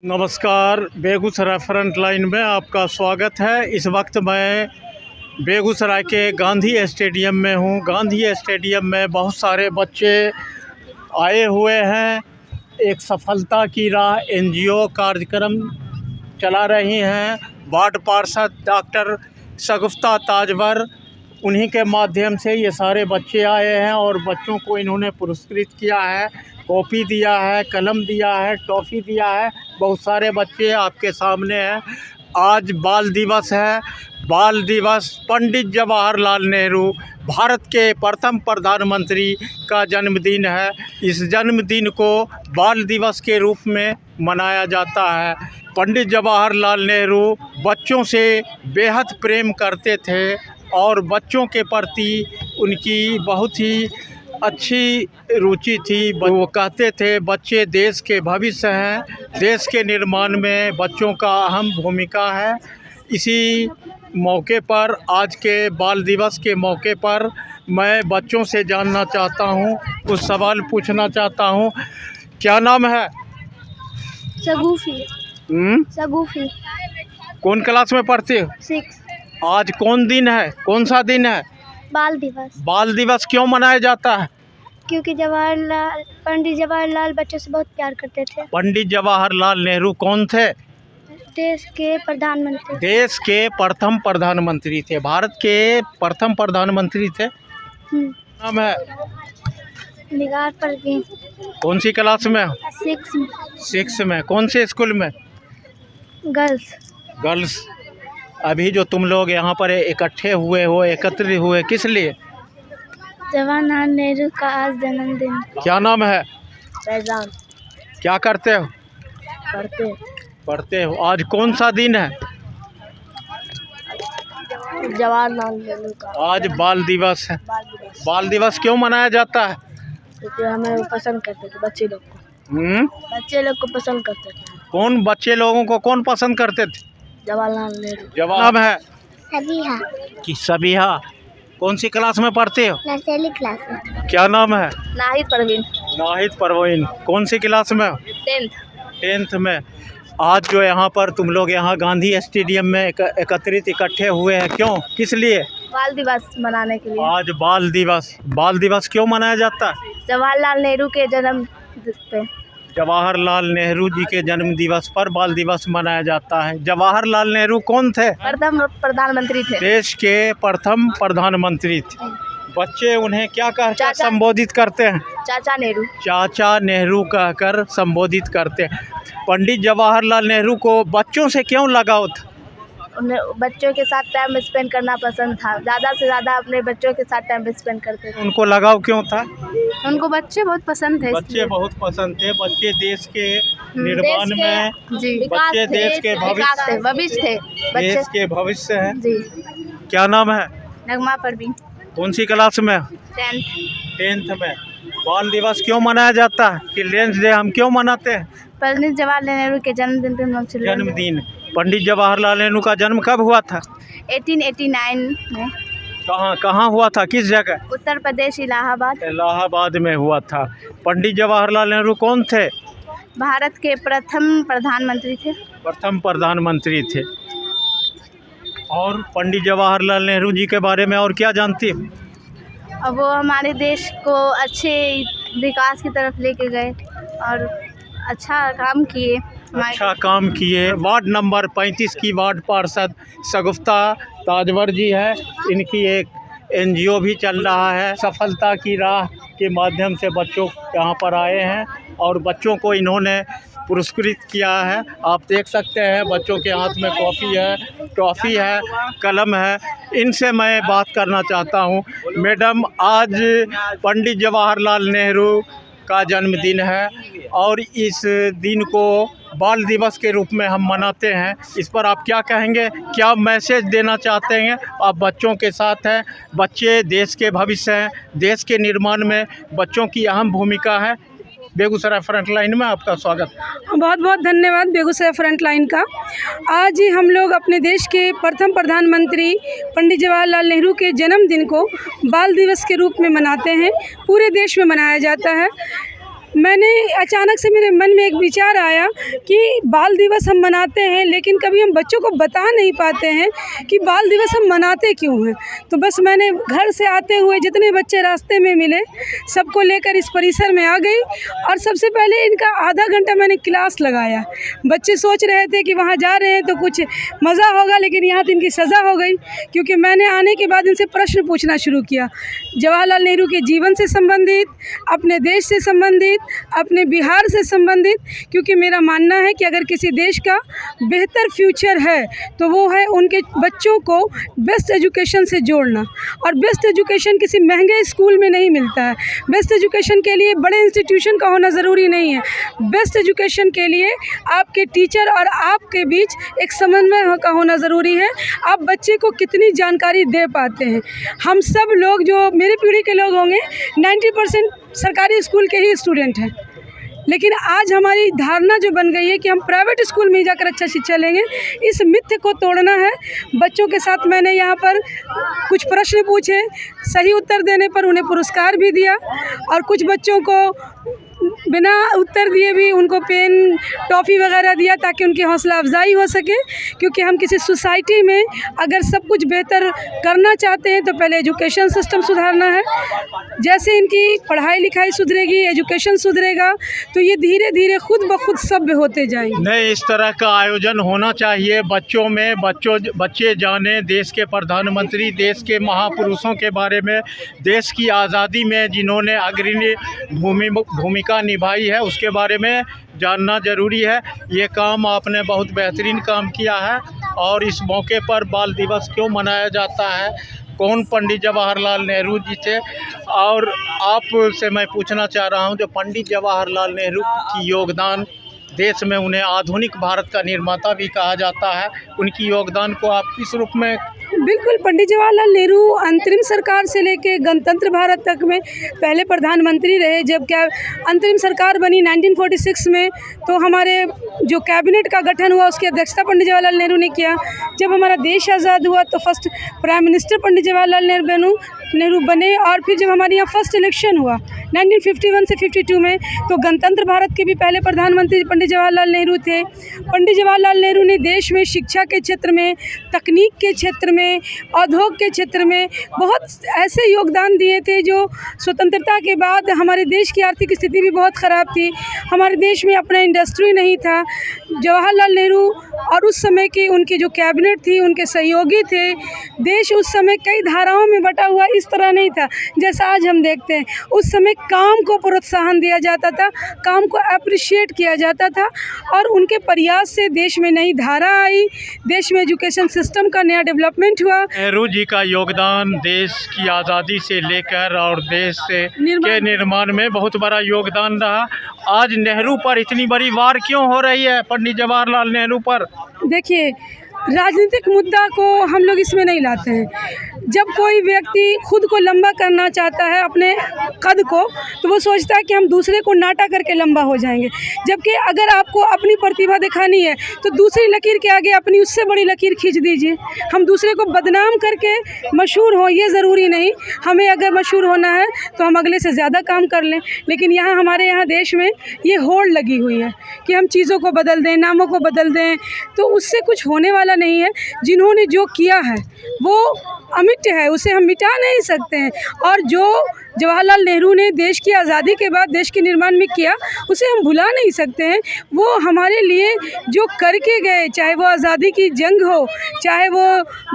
नमस्कार, Begusarai front line में आपका स्वागत है। इस वक्त मैं बेगूसराय के गांधी स्टेडियम में हूं। गांधी स्टेडियम में बहुत सारे बच्चे आए हुए हैं। एक सफलता की राह एनजीओ कार्यक्रम चला रही हैं। वार्ड पार्षद डॉक्टर शगुफ्ता ताजवर, उन्हीं के माध्यम से ये सारे बच्चे आए हैं और बच्चों को इन्होंने पुरस्कृत किया है। कॉपी दिया है, कलम दिया है, टॉफ़ी दिया है। बहुत सारे बच्चे आपके सामने हैं। आज बाल दिवस है। बाल दिवस पंडित जवाहरलाल नेहरू, भारत के प्रथम प्रधानमंत्री का जन्मदिन है। इस जन्मदिन को बाल दिवस के रूप में मनाया जाता है। पंडित जवाहरलाल नेहरू बच्चों से बेहद प्रेम करते थे और बच्चों के प्रति उनकी बहुत ही अच्छी रुचि थी। वो कहते थे बच्चे देश के भविष्य हैं, देश के निर्माण में बच्चों का अहम भूमिका है। इसी मौके पर, आज के बाल दिवस के मौके पर, मैं बच्चों से जानना चाहता हूँ, कुछ सवाल पूछना चाहता हूँ। क्या नाम है? शगुफी। शगुफी। कौन क्लास में पढ़ते हो? 6। आज कौन दिन है? कौन सा दिन है? बाल दिवस। बाल दिवस क्यों मनाया जाता है? क्योंकि पंडित जवाहरलाल बच्चों से बहुत प्यार करते थे। पंडित जवाहरलाल नेहरू कौन थे? देश के प्रधानमंत्री। देश के प्रथम प्रधानमंत्री थे। भारत के प्रथम प्रधानमंत्री थे। नाम है? निगार परवीन। कौन सी क्लास में? 6 में। 6 में। कौन से स्कूल में? गर्ल्स। गर्ल्स। अभी जो तुम लोग यहाँ पर इकट्ठे हुए हो, एकत्रित हुए, किस लिए? जवाहरलाल नेहरू का आज जन्मदिन। क्या नाम है? फैजान। क्या करते हो? पढ़ते हो। आज कौन सा दिन है? जवाहरलाल नेहरू का आज बाल दिवस है। बाल दिवस क्यों मनाया जाता है? क्योंकि हमें पसंद करते थे बच्चे लोग को। बच्चे लोग को पसंद करते थे। कौन बच्चे लोगों को कौन पसंद करते थे? जवाहरलाल नेहरू। जवाब है सबिहा। कि सबिहा। कौन सी क्लास में पढ़ते हो? नर्सरी क्लास में। क्या नाम है? नाहिद परवीन। नाहिद परवीन। कौन सी क्लास में? 10th में। आज जो यहाँ पर तुम लोग यहाँ गांधी स्टेडियम में एकत्रित इकट्ठे हुए हैं, क्यों, किस लिए? बाल दिवस मनाने के लिए। आज बाल दिवस। बाल दिवस क्यों मनाया जाता है? जवाहरलाल नेहरू के जन्म पे। जवाहरलाल नेहरू जी के जन्म दिवस पर बाल दिवस मनाया जाता है। जवाहरलाल नेहरू कौन थे? प्रथम प्रधानमंत्री थे। देश के प्रथम प्रधानमंत्री थे। बच्चे उन्हें क्या कहकर संबोधित करते हैं? चाचा नेहरू। चाचा नेहरू कहकर संबोधित करते हैं। पंडित जवाहरलाल नेहरू को बच्चों से क्यों लगाव था? उन्हें बच्चों के साथ टाइम स्पेंड करना पसंद था। ज़्यादा से ज़्यादा अपने बच्चों के साथ टाइम स्पेंड करते थे। उनको लगाव क्यों था? उनको बच्चे बहुत पसंद थे। बच्चे बहुत पसंद थे। बच्चे देश के निर्माण में, बच्चे देश के भविष्य थे। देश के भविष्य हैं जी। क्या नाम है? नगमा परवीन। कौन सी क्लास में? 10th में। बाल दिवस क्यों मनाया जाता है? चिल्ड्रंस डे हम क्यों मनाते हैं? पंडित जवाहरलाल नेहरू के जन्मदिन। पंडित जवाहरलाल नेहरू का जन्म कब हुआ था? 1889 में। कहाँ हुआ था? किस जगह? उत्तर प्रदेश, इलाहाबाद। इलाहाबाद में हुआ था। पंडित जवाहरलाल नेहरू कौन थे? भारत के प्रथम प्रधानमंत्री थे। प्रथम प्रधानमंत्री थे। और पंडित जवाहरलाल नेहरू जी के बारे में और क्या जानती है? वो हमारे देश को अच्छे विकास की तरफ लेके गए और अच्छा काम किए। वार्ड नंबर 35 की वार्ड पार्षद शगुफ्ता ताजवर जी है। इनकी एक एनजीओ भी चल रहा है। सफलता की राह के माध्यम से बच्चों यहाँ पर आए हैं और बच्चों को इन्होंने पुरस्कृत किया है। आप देख सकते हैं बच्चों के हाथ में कॉफ़ी है, टॉफ़ी है, कलम है। इनसे मैं बात करना चाहता हूँ। मैडम, आज पंडित जवाहरलाल नेहरू का जन्मदिन है और इस दिन को बाल दिवस के रूप में हम मनाते हैं। इस पर आप क्या कहेंगे? क्या मैसेज देना चाहते हैं? आप बच्चों के साथ हैं। बच्चे देश के भविष्य हैं। देश के निर्माण में बच्चों की अहम भूमिका है। बेगूसराय फ्रंट लाइन में आपका स्वागत। बहुत बहुत धन्यवाद बेगूसराय फ्रंट लाइन का। आज ही हम लोग अपने देश के प्रथम प्रधानमंत्री पंडित जवाहरलाल नेहरू के जन्मदिन को बाल दिवस के रूप में मनाते हैं। पूरे देश में मनाया जाता है। मैंने अचानक से मेरे मन में एक विचार आया कि बाल दिवस हम मनाते हैं, लेकिन कभी हम बच्चों को बता नहीं पाते हैं कि बाल दिवस हम मनाते क्यों हैं। तो बस मैंने घर से आते हुए जितने बच्चे रास्ते में मिले सबको लेकर इस परिसर में आ गई और सबसे पहले इनका आधा घंटा मैंने क्लास लगाया। बच्चे सोच रहे थे कि वहाँ जा रहे हैं तो कुछ मज़ा होगा, लेकिन यहाँ तो इनकी सज़ा हो गई, क्योंकि मैंने आने के बाद इनसे प्रश्न पूछना शुरू किया जवाहरलाल नेहरू के जीवन से संबंधित, अपने देश से संबंधित, अपने बिहार से संबंधित। क्योंकि मेरा मानना है कि अगर किसी देश का बेहतर फ्यूचर है तो वो है उनके बच्चों को बेस्ट एजुकेशन से जोड़ना। और बेस्ट एजुकेशन किसी महंगे स्कूल में नहीं मिलता है। बेस्ट एजुकेशन के लिए बड़े इंस्टीट्यूशन का होना ज़रूरी नहीं है। बेस्ट एजुकेशन के लिए आपके टीचर और आपके बीच एक समन्वय का होना ज़रूरी है। आप बच्चे को कितनी जानकारी दे पाते हैं। हम सब लोग जो मेरी पीढ़ी के लोग होंगे 90% सरकारी स्कूल के ही स्टूडेंट हैं, लेकिन आज हमारी धारणा जो बन गई है कि हम प्राइवेट स्कूल में ही जाकर अच्छा शिक्षा लेंगे, इस मिथ्य को तोड़ना है। बच्चों के साथ मैंने यहाँ पर कुछ प्रश्न पूछे, सही उत्तर देने पर उन्हें पुरस्कार भी दिया और कुछ बच्चों को बिना उत्तर दिए भी उनको पेन टॉफ़ी वगैरह दिया ताकि उनकी हौसला अफजाई हो सके। क्योंकि हम किसी सोसाइटी में अगर सब कुछ बेहतर करना चाहते हैं तो पहले एजुकेशन सिस्टम सुधारना है। जैसे इनकी पढ़ाई लिखाई सुधरेगी, एजुकेशन सुधरेगा, तो ये धीरे धीरे खुद ब खुद सभ्य होते जाएंगे। नहीं, इस तरह का आयोजन होना चाहिए बच्चों में। बच्चे जाने देश के प्रधानमंत्री, देश के महापुरुषों के बारे में, देश की आज़ादी में जिन्होंने अग्रणी भूमिका निभाई है उसके बारे में जानना ज़रूरी है। ये काम आपने बहुत बेहतरीन काम किया है। और इस मौके पर बाल दिवस क्यों मनाया जाता है, कौन पंडित जवाहरलाल नेहरू जी थे, और आपसे मैं पूछना चाह रहा हूँ जो पंडित जवाहरलाल नेहरू की योगदान देश में, उन्हें आधुनिक भारत का निर्माता भी कहा जाता है, उनकी योगदान को आप किस रूप में? बिल्कुल, पंडित जवाहरलाल नेहरू अंतरिम सरकार से लेके गणतंत्र भारत तक में पहले प्रधानमंत्री रहे। जब क्या अंतरिम सरकार बनी 1946 में, तो हमारे जो कैबिनेट का गठन हुआ उसकी अध्यक्षता पंडित जवाहरलाल नेहरू ने किया। जब हमारा देश आज़ाद हुआ तो first prime minister Pandit Jawaharlal Nehru बने। और फिर जब हमारे यहाँ फर्स्ट इलेक्शन हुआ 1951 से 52 में, तो गणतंत्र भारत के भी पहले प्रधानमंत्री पंडित जवाहरलाल नेहरू थे। पंडित जवाहरलाल नेहरू ने देश में शिक्षा के क्षेत्र में, तकनीक के क्षेत्र में, उद्योग के क्षेत्र में बहुत ऐसे योगदान दिए थे जो स्वतंत्रता के बाद हमारे देश की आर्थिक स्थिति भी बहुत ख़राब थी। हमारे देश में अपना इंडस्ट्री नहीं था। जवाहरलाल नेहरू और उस समय की उनकी जो कैबिनेट थी, उनके सहयोगी थे। देश उस समय कई धाराओं में बटा हुआ इस तरह नहीं था जैसा आज हम देखते हैं। उस समय काम को प्रोत्साहन दिया जाता था, काम को अप्रिशिएट किया जाता था, और उनके प्रयास से देश में नई धारा आई, देश में एजुकेशन सिस्टम का नया डेवलपमेंट हुआ। नेहरू जी का योगदान देश की आज़ादी से लेकर और देश के निर्माण में बहुत बड़ा योगदान रहा। आज नेहरू पर इतनी बड़ी वार क्यों हो रही है, पंडित जवाहरलाल नेहरू पर? देखिए, राजनीतिक मुद्दा को हम लोग इसमें नहीं लाते हैं। जब कोई व्यक्ति खुद को लंबा करना चाहता है, अपने कद को, तो वो सोचता है कि हम दूसरे को नाटा करके लंबा हो जाएंगे। जबकि अगर आपको अपनी प्रतिभा दिखानी है तो दूसरी लकीर के आगे अपनी उससे बड़ी लकीर खींच दीजिए। हम दूसरे को बदनाम करके मशहूर हो ये ज़रूरी नहीं। हमें अगर मशहूर होना है तो हम अगले से ज़्यादा काम कर लें। लेकिन हमारे यहाँ देश में ये होड़ लगी हुई है कि हम चीज़ों को बदल दें, नामों को बदल दें, तो उससे कुछ होने वाला नहीं है। जिन्होंने जो किया है वो अमिट है, उसे हम मिटा नहीं सकते हैं। और जो जवाहरलाल नेहरू ने देश की आज़ादी के बाद देश के निर्माण में किया, उसे हम भुला नहीं सकते हैं। वो हमारे लिए जो करके गए, चाहे वो आज़ादी की जंग हो, चाहे वो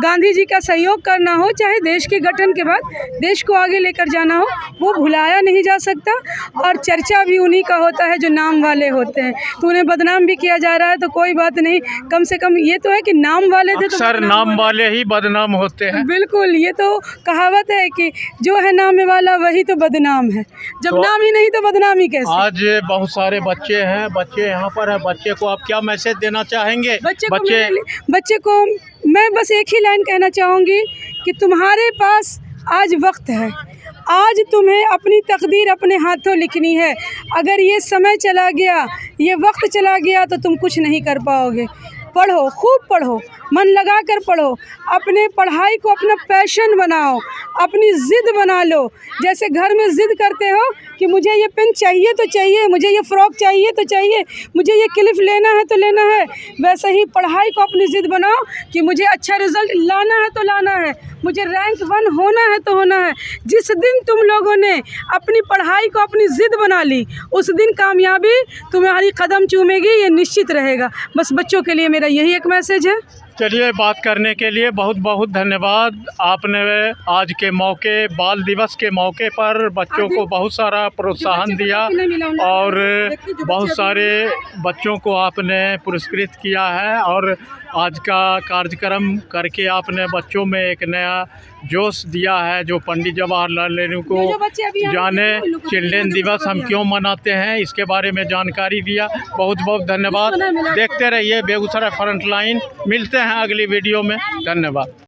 गांधी जी का सहयोग करना हो, चाहे देश के गठन के बाद देश को आगे लेकर जाना हो, वो भुलाया नहीं जा सकता। और चर्चा भी उन्हीं का होता है जो नाम वाले होते हैं। तो उन्हें बदनाम भी किया जा रहा है तो कोई बात नहीं, कम से कम ये तो है कि नाम वाले थे तो सर नाम वाले ही बदनाम होते हैं। बिल्कुल, ये तो कहावत है कि जो है नाम वाला वही तो बदनाम है। जब तो नाम ही नहीं तो बदनामी कैसे? आज बहुत सारे बच्चे हैं, बच्चे यहाँ पर है। बच्चे को आप क्या मैसेज देना चाहेंगे? बच्चे को मैं बस एक ही लाइन कहना चाहूँगी कि तुम्हारे पास आज वक्त है। आज तुम्हें अपनी तकदीर अपने हाथों लिखनी है। अगर ये समय चला गया, ये वक्त चला गया तो तुम कुछ नहीं कर पाओगे। पढ़ो, खूब पढ़ो, मन लगा कर पढ़ो, अपने पढ़ाई को अपना पैशन बनाओ, अपनी ज़िद बना लो। जैसे घर में ज़िद करते हो कि मुझे ये पेन चाहिए तो चाहिए, मुझे ये फ़्रॉक चाहिए तो चाहिए, मुझे ये क्लिप लेना है तो लेना है, वैसे ही पढ़ाई को अपनी ज़िद बनाओ कि मुझे अच्छा रिज़ल्ट लाना है तो लाना है, मुझे रैंक 1 होना है तो होना है। जिस दिन तुम लोगों ने अपनी पढ़ाई को अपनी ज़िद बना ली, उस दिन कामयाबी तुम्हारी कदम चूमेगी, ये निश्चित रहेगा। बस बच्चों के लिए मेरा यही एक मैसेज है। चलिए, बात करने के लिए बहुत बहुत धन्यवाद। आपने आज के मौके, बाल दिवस के मौके पर बच्चों को बहुत सारा प्रोत्साहन दिया और बहुत सारे बच्चों को आपने पुरस्कृत किया है और आज का कार्यक्रम करके आपने बच्चों में एक नया जोश दिया है, जो पंडित जवाहरलाल नेहरू को जाने चिल्ड्रेन दिवस हम क्यों मनाते हैं इसके बारे में जानकारी दिया। बहुत बहुत धन्यवाद। देखते रहिए बेगूसराय फ्रंटलाइन। मिलते हैं अगली वीडियो में। धन्यवाद।